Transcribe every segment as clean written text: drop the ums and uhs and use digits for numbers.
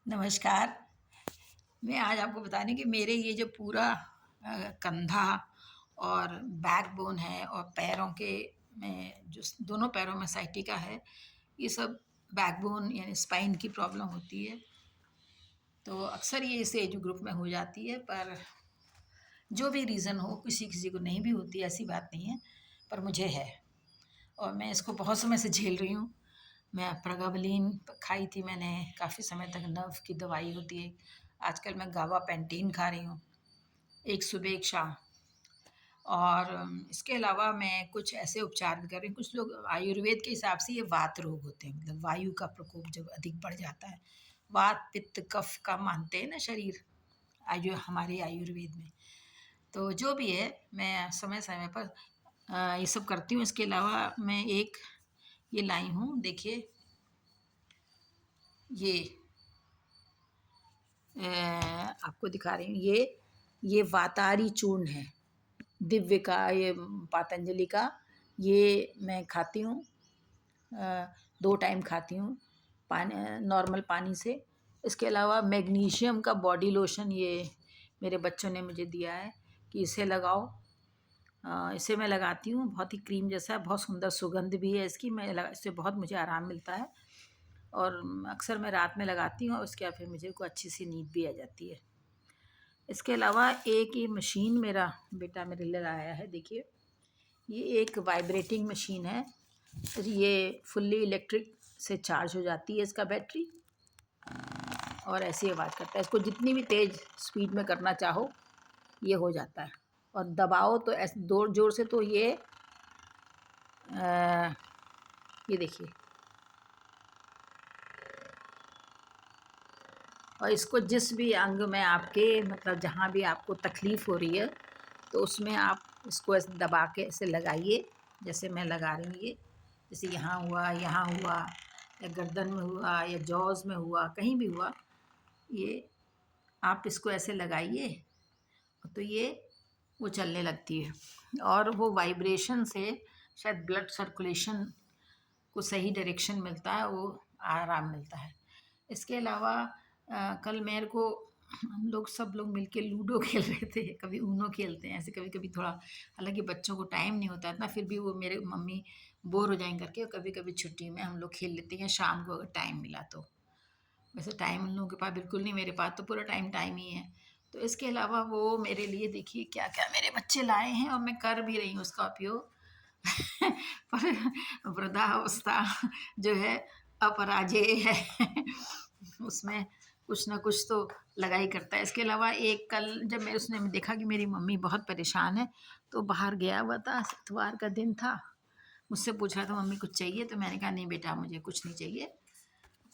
नमस्कार। मैं आज आपको बता रही हूँ कि मेरे ये जो पूरा कंधा और बैकबोन है और पैरों के में जो दोनों पैरों में साइटिका है, ये सब बैकबोन यानी स्पाइन की प्रॉब्लम होती है। तो अक्सर ये इस एज ग्रुप में हो जाती है, पर जो भी रीज़न हो, किसी-किसी को नहीं भी होती, ऐसी बात नहीं है, पर मुझे है और मैं इसको बहुत समय से झेल रही हूँ। मैं प्रेगाबलिन खाई थी मैंने काफ़ी समय तक, नर्व की दवाई होती है। आजकल मैं गाबापेंटीन खा रही हूँ, एक सुबह एक शाम। और इसके अलावा मैं कुछ ऐसे उपचार भी कर रही हूँ। कुछ लोग आयुर्वेद के हिसाब से ये वात रोग होते हैं, मतलब वायु का प्रकोप जब अधिक बढ़ जाता है। वात, पित्त, कफ का मानते हैं ना शरीर, हमारे आयुर्वेद में। तो जो भी है, मैं समय-समय पर ये सब करती हूँ। इसके अलावा मैं एक ये लाई हूँ, देखिए ये आपको दिखा रही हूँ, ये वातारी चूर्ण है, दिव्य का, ये पतंजलि का। ये मैं खाती हूँ, 2 टाइम खाती हूँ, नॉर्मल पानी से। इसके अलावा मैग्नीशियम का बॉडी लोशन ये मेरे बच्चों ने मुझे दिया है कि इसे लगाओ। इसे मैं लगाती हूँ, बहुत ही क्रीम जैसा है, बहुत सुंदर सुगंध भी है इसकी। इससे बहुत मुझे आराम मिलता है और अक्सर मैं रात में लगाती हूँ और उसके बाद फिर मुझे को अच्छी सी नींद भी आ जाती है। इसके अलावा एक ये मशीन मेरा बेटा मेरे लिए लाया है, देखिए ये एक वाइब्रेटिंग मशीन है। ये फुल्ली इलेक्ट्रिक से चार्ज हो जाती है इसका बैटरी और ऐसी आवाज़ करता है। इसको जितनी भी तेज़ स्पीड में करना चाहो ये हो जाता है और दबाओ तो ऐसे ज़ोर ज़ोर से तो ये देखिए। और इसको जिस भी अंग में आपके, मतलब जहाँ भी आपको तकलीफ़ हो रही है, तो उसमें आप इसको ऐसे दबा के ऐसे लगाइए, जैसे मैं लगा रही हूँ ये। जैसे यहाँ हुआ या गर्दन में हुआ या जॉज़ में हुआ, कहीं भी हुआ, ये आप इसको ऐसे लगाइए तो ये वो चलने लगती है और वो वाइब्रेशन से शायद ब्लड सर्कुलेशन को सही डायरेक्शन मिलता है, वो आराम मिलता है। इसके अलावा कल मेरे को हम लोग सब लोग मिलके लूडो खेल रहे थे, कभी ऊनो खेलते हैं ऐसे, कभी-कभी थोड़ा, हालाँकि बच्चों को टाइम नहीं होता इतना, फिर भी वो मेरे मम्मी बोर हो जाएँ करके, और कभी-कभी छुट्टी में हम लोग खेल लेते हैं शाम को अगर टाइम मिला तो। वैसे टाइम उन लोगों के पास बिल्कुल नहीं, मेरे पास तो पूरा टाइम टाइम ही है। तो इसके अलावा वो मेरे लिए देखिए क्या-क्या मेरे बच्चे लाए हैं और मैं कर भी रही हूँ उसका उपयोग। पर वृद्धावस्था जो है अपराजेय है। उसमें कुछ ना कुछ तो लगा ही करता है। इसके अलावा एक कल जब मैं उसने देखा कि मेरी मम्मी बहुत परेशान है, तो बाहर गया हुआ था, इतवार का दिन था, मुझसे पूछ रहा था मम्मी कुछ चाहिए? तो मैंने कहा नहीं बेटा मुझे कुछ नहीं चाहिए।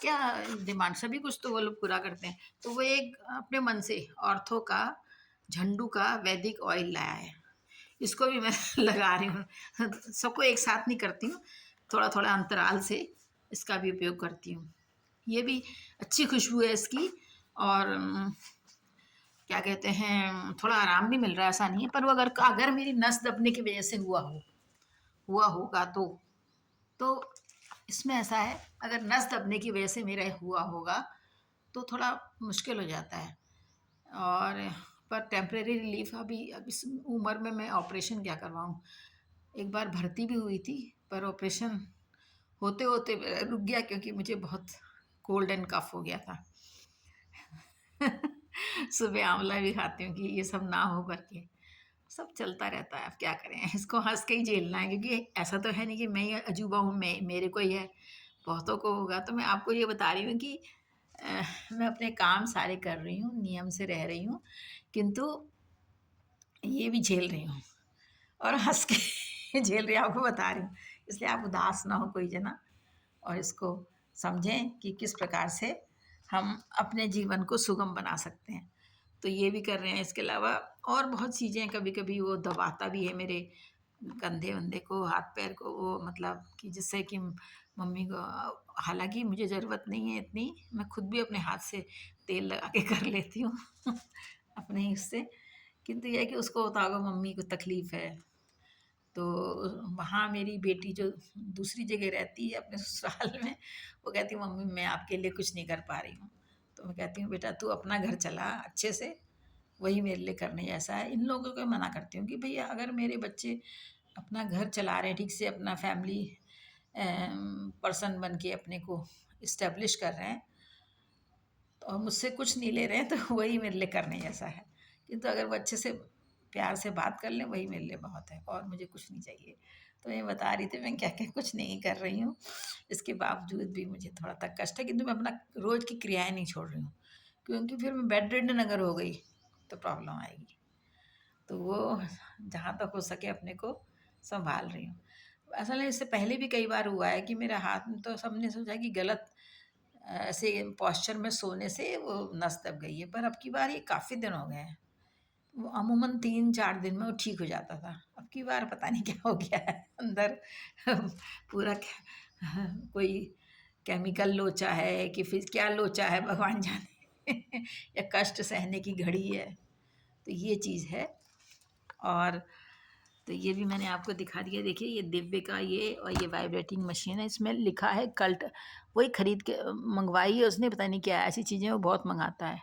क्या डिमांड, सभी कुछ तो वो लोग पूरा करते हैं। तो वो एक अपने मन से ऑर्थो का झंडू का वैदिक ऑयल लाया है। इसको भी मैं लगा रही हूँ। सबको एक साथ नहीं करती हूँ, थोड़ा-थोड़ा अंतराल से इसका भी उपयोग करती हूँ। ये भी अच्छी खुशबू है इसकी और क्या कहते हैं, थोड़ा आराम भी मिल रहा है, ऐसा नहीं है। पर वो अगर अगर मेरी नस दबने की वज़ह से हुआ होगा तो इसमें ऐसा है, अगर नस दबने की वज़ह से मेरा हुआ होगा, तो थोड़ा मुश्किल हो जाता है। और पर टेम्परेरी रिलीफ़, अभी अब इस उम्र में मैं ऑपरेशन क्या करवाऊँ? एक बार भर्ती भी हुई थी, पर ऑपरेशन होते-होते रुक गया क्योंकि मुझे बहुत कोल्ड एंड कफ़ हो गया था। सुबह आँवला भी खाती हूँ कि ये सब ना हो करके। सब चलता रहता है, अब क्या करें? इसको हँस के ही झेलना है क्योंकि ऐसा तो है नहीं कि मैं ही अजूबा हूँ, मेरे को ही है, बहुतों को होगा। तो मैं आपको ये बता रही हूँ कि मैं अपने काम सारे कर रही हूँ, नियम से रह रही हूँ, किंतु ये भी झेल रही हूँ और हँस के झेल रही हूँ, आपको बता रही हूँ। इसलिए आप उदास ना हो कोई जना और इसको समझें कि किस प्रकार से हम अपने जीवन को सुगम बना सकते हैं। तो ये भी कर रहे हैं। इसके अलावा और बहुत चीज़ें, कभी-कभी वो दबाता भी है मेरे कंधे-वंधे को, हाथ-पैर को, वो मतलब कि जिससे कि मम्मी को, हालाँकि मुझे ज़रूरत नहीं है इतनी, मैं खुद भी अपने हाथ से तेल लगा के कर लेती हूँ अपने ही उससे। किंतु ये है कि उसको होता होगा मम्मी को तकलीफ़ है। तो वहाँ मेरी बेटी जो दूसरी जगह रहती है अपने ससुराल में, वो कहती है मम्मी मैं आपके लिए कुछ नहीं कर पा रही हूँ। तो मैं कहती हूँ बेटा तू अपना घर चला अच्छे से, वही मेरे लिए करने जैसा है। इन लोगों को मना करती हूँ कि भैया अगर मेरे बच्चे अपना घर चला रहे हैं ठीक से, अपना फैमिली पर्सन बन के अपने को इस्टेब्लिश कर रहे हैं, तो मुझसे कुछ नहीं ले रहे हैं, तो वही मेरे लिए करने जैसा है। किंतु अगर वो अच्छे से प्यार से बात कर लें, वही मेरे लिए बहुत है, और मुझे कुछ नहीं चाहिए। तो मैं बता रही थी मैं क्या-क्या कुछ नहीं कर रही हूँ। इसके बावजूद भी मुझे थोड़ा तक कष्ट है, किंतु मैं अपना रोज़ की क्रियाएँ नहीं छोड़ रही हूँ, क्योंकि फिर मैं बेड रिडन अगर हो गई, तो प्रॉब्लम आएगी। तो वो जहाँ तक हो सके अपने को सँभाल रही हूँ। असल में इससे पहले भी कई बार हुआ है कि मेरे हाथ में, तो सबने सोचा कि गलत ऐसे पोस्चर में सोने से वो नस दब गई है, पर अब की बार ये काफ़ी दिन हो गए हैं। वो अमूमन 3-4 दिन में वो ठीक हो जाता था। अब की बार पता नहीं क्या हो गया है अंदर पूरा कोई केमिकल लोचा है कि फिर क्या लोचा है भगवान जाने या कष्ट सहने की घड़ी है। तो ये चीज़ है। और तो ये भी मैंने आपको दिखा दिया। देखिए ये दिव्य का ये, और ये वाइब्रेटिंग मशीन है, इसमें लिखा है कल्ट। वही खरीद के मंगवाई है उसने, पता नहीं क्या ऐसी चीज़ें वो बहुत मंगाता है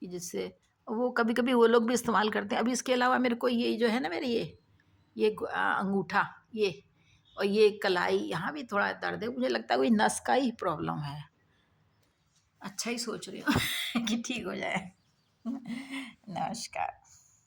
कि जिससे वो कभी कभी वो लोग भी इस्तेमाल करते हैं। अभी इसके अलावा मेरे को ये जो है ना, मेरे ये अंगूठा, ये और ये कलाई, यहाँ भी थोड़ा दर्द है, मुझे लगता है कोई नस का ही प्रॉब्लम है। अच्छा ही सोच रही हूँ कि ठीक हो जाए। नमस्कार।